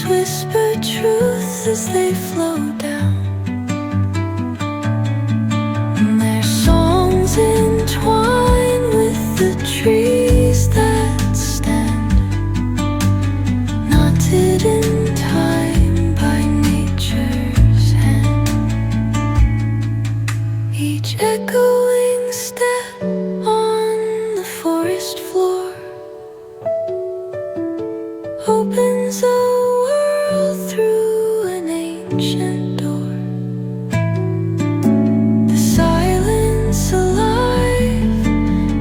whisper truths as they flow down, and their songs entwine with the trees that stand, knotted in time by nature's hand. Each echoing step on the forest floor opens a world through an ancient door. The silence alive,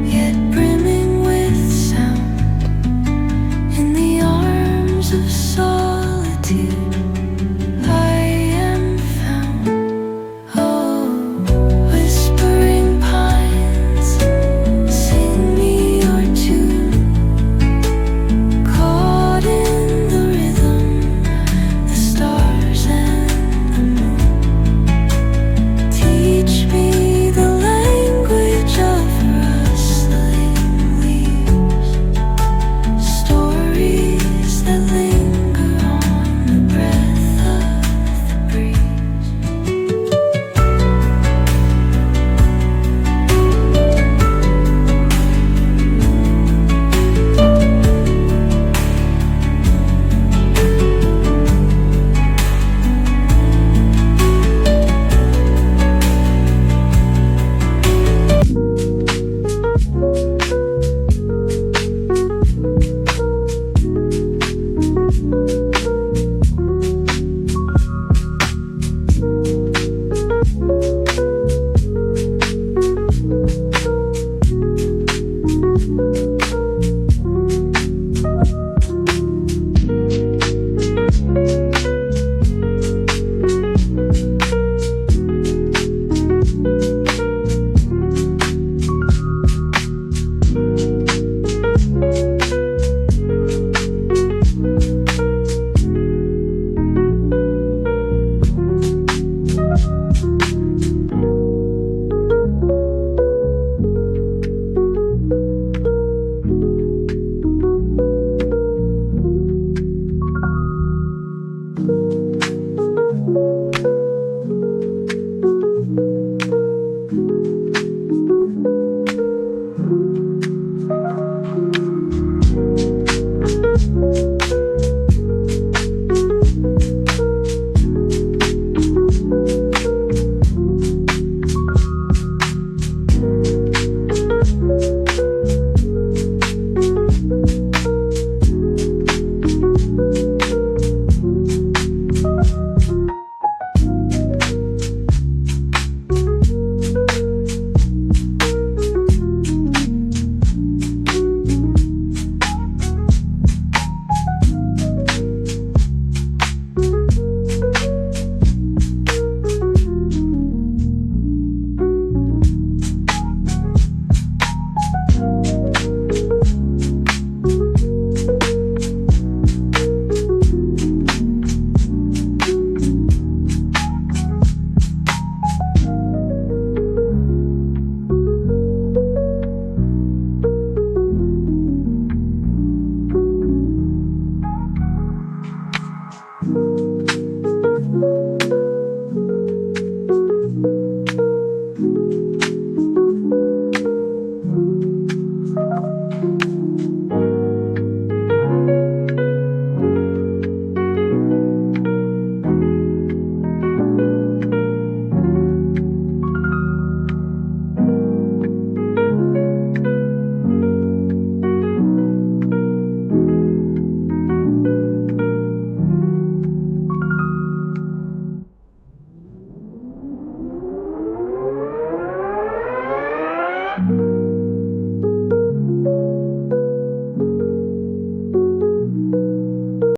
yet brimming with sound. In the arms of solitude I am found. Oh, whispering pines, sing me your tune. Caught in the rhythm, the stars and the moon. Teach me the language of rustling leaves, stories that linger on the breath of the breeze.